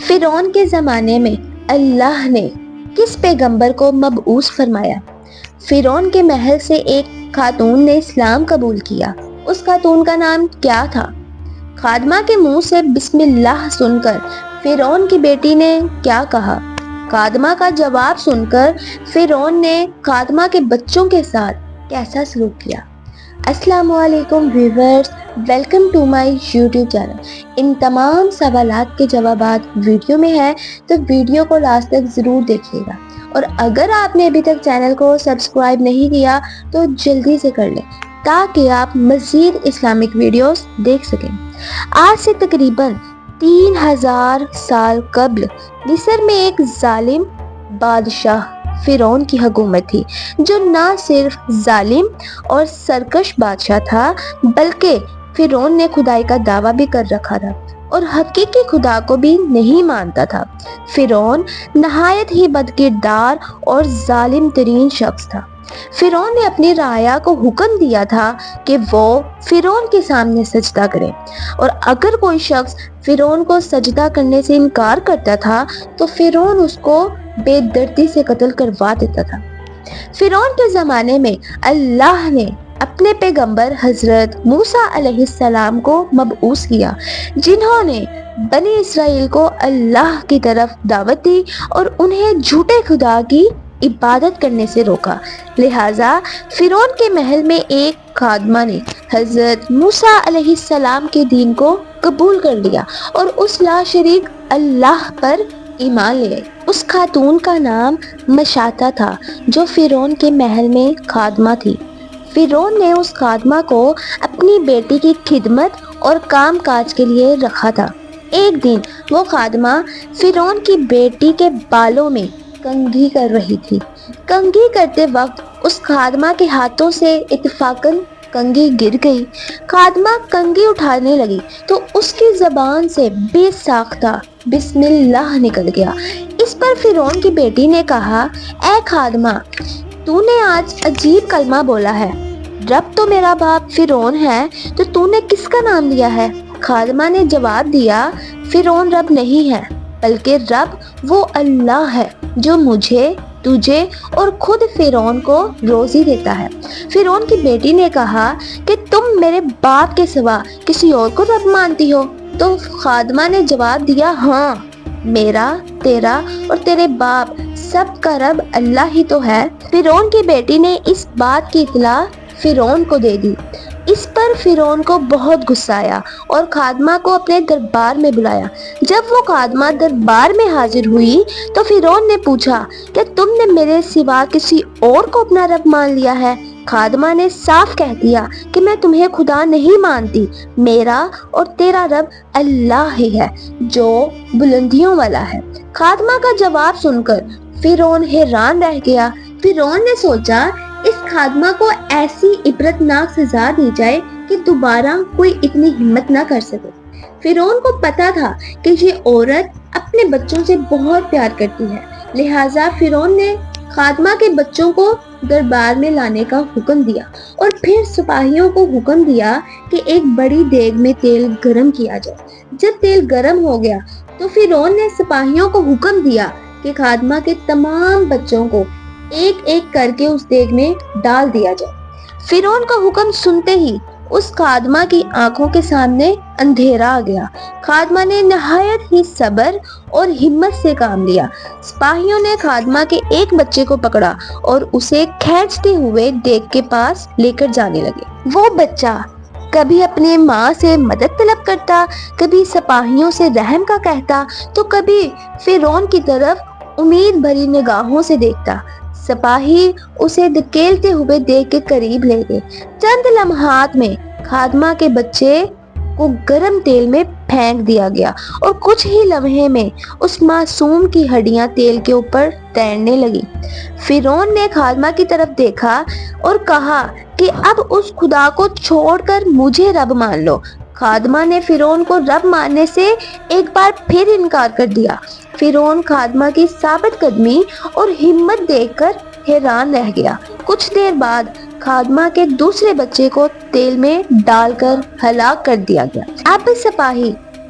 فرعون کے زمانے میں اللہ نے کس پیغمبر کو مبعوث فرمایا؟ فرعون کے محل سے ایک خاتون نے اسلام قبول کیا۔ اس خاتون کا نام کیا تھا؟ خادمہ کے منہ سے بسم اللہ سن کر فرعون کی بیٹی نے کیا کہا؟ خادمہ کا جواب سن کر فرعون نے خادمہ کے بچوں کے ساتھ کیسا سلوک کیا؟ السلام علیکم viewers, welcome to my YouTube channel. ان تمام سوالات کے جوابات ویڈیو میں ہیں، تو ویڈیو کو لاسٹ تک ضرور دیکھیے گا، اور اگر آپ نے ابھی تک چینل کو سبسکرائب نہیں کیا تو جلدی سے کر لیں تاکہ آپ مزید اسلامک ویڈیوز دیکھ سکیں۔ آج سے تقریباً 3000 سال قبل مصر میں ایک ظالم بادشاہ فرعون کی حکومت تھی، جو نہ صرف ظالم اور سرکش بادشاہ تھا بلکہ فرعون نے خدائی کا دعویٰ بھی کر رکھا تھا اور حقیقی خدا کو بھی نہیں مانتا تھا۔ فرعون نہایت ہی بدکردار اور ظالم ترین شخص تھا۔ فرعون نے اپنی رعایا کو حکم دیا تھا کہ وہ فرعون کے سامنے سجدہ کرے، اور اگر کوئی شخص فرعون کو سجدہ کرنے سے انکار کرتا تھا تو فرعون اس کو بے دردی سے قتل کروا دیتا تھا۔ فرعون کے زمانے میں اللہ نے اپنے پیغمبر حضرت موسیٰ علیہ السلام کو مبعوث کیا، جنہوں نے بنی اسرائیل کو اللہ کی طرف دعوت دی اور انہیں جھوٹے خدا کی عبادت کرنے سے روکا۔ لہٰذا فرعون کے محل میں ایک خادمہ نے حضرت موسیٰ علیہ السلام کے دین کو قبول کر لیا اور اس لا شریک اللہ پر ایمان لے آئی۔ اس خاتون کا نام مشاطہ تھا، جو فرعون کے محل میں خادمہ تھی۔ فرعون نے اس خادمہ کو اپنی بیٹی کی خدمت اور کام کاج کے لیے رکھا تھا۔ ایک دن وہ خادمہ فرعون کی بیٹی کے بالوں میں کنگھی کر رہی تھی۔ کنگھی کرتے وقت اس خادمہ کے ہاتھوں سے اتفاقاً کنگھی گر گئی۔ خادمہ کنگھی اٹھانے لگی تو اس کی زبان سے بے ساختہ بسم اللہ نکل گیا۔ اس پر فرعون کی بیٹی نے کہا، اے خادمہ، تو نے آج عجیب کلمہ بولا ہے۔ رب تو میرا باپ فرعون ہے، تو تو نے کس کا نام لیا ہے؟ خادمہ نے جواب دیا، فرعون رب نہیں ہے، بلکہ رب وہ اللہ ہے جو مجھے، تجھے اور خود فرعون کو روزی دیتا ہے۔ فرعون کی بیٹی نے کہا کہ تم میرے باپ کے سوا کسی اور کو رب مانتی ہو؟ تو خادمہ نے جواب دیا، ہاں، میرا، تیرا اور تیرے باپ سب کا رب اللہ ہی تو ہے۔ فرعون کی بیٹی نے اس بات کی اطلاع فرعون کو دے دی۔ اس پر فرعون کو بہت غصہ آیا اور خادمہ کو اپنے دربار میں بلایا۔ جب وہ خادمہ دربار میں حاضر ہوئی تو فرعون نے پوچھا کہ تم نے میرے سوا کسی اور کو اپنا رب مان لیا ہے؟ خادمہ نے صاف کہہ دیا کہ میں تمہیں خدا نہیں مانتی، میرا اور تیرا رب اللہ ہی ہے جو بلندیوں والا ہے۔ خادمہ کا جواب سن کر فرعون حیران رہ گیا۔ فرعون نے سوچا اس خادمہ کو ایسی عبرتناک سزا دی جائے کہ دوبارہ کوئی اتنی ہمت نہ کر سکے۔ فرعون کو پتا تھا کہ یہ عورت اپنے بچوں سے بہت پیار کرتی ہے، لہٰذا فرعون نے خادمہ کے بچوں کو دربار میں لانے کا حکم دیا اور پھر سپاہیوں کو حکم دیا کہ ایک بڑی دیگ میں تیل گرم کیا جائے۔ جب تیل گرم ہو گیا تو فرعون نے سپاہیوں کو حکم دیا کہ خادمہ کے تمام بچوں کو ایک ایک کر کے اس دیگ میں ڈال دیا جائے۔ فرعون کا حکم سنتے ہی اس خادمہ کی آنکھوں کے سامنے اندھیرا آ گیا۔ خادمہ نے نہایت ہی صبر اور ہمت سے کام لیا۔ سپاہیوں نے خادمہ کے ایک بچے کو پکڑا اور اسے کھینچتے ہوئے دیگ کے پاس لے کر جانے لگے۔ وہ بچہ کبھی اپنی ماں سے مدد طلب کرتا، کبھی سپاہیوں سے رحم کا کہتا، تو کبھی فرعون کی طرف امید بھری نگاہوں سے دیکھتا۔ سپاہی اسے دھکیلتے ہوئے دیگ کے قریب لے گئے۔ چند لمحات میں خادمہ کے بچے کو گرم تیل میں پھینک دیا گیا اور کچھ ہی لمحے میں اس معصوم کی ہڈیاں تیل کے اوپر تیرنے لگی۔ فرعون نے خادمہ کی طرف دیکھا اور کہا کہ اب اس خدا کو چھوڑ کر مجھے رب مان لو۔ خادمہ نے فرعون کو رب ماننے سے ایک بار پھر انکار کر دیا۔ فرعون خادمہ کی ثابت قدمی اور ہمت دیکھ کر حیران رہ گیا۔ کچھ دیر بعد خادمہ کے دوسرے بچے کو تیل میں ڈال کر ہلاک کر دیا گیا۔ اب سپاہی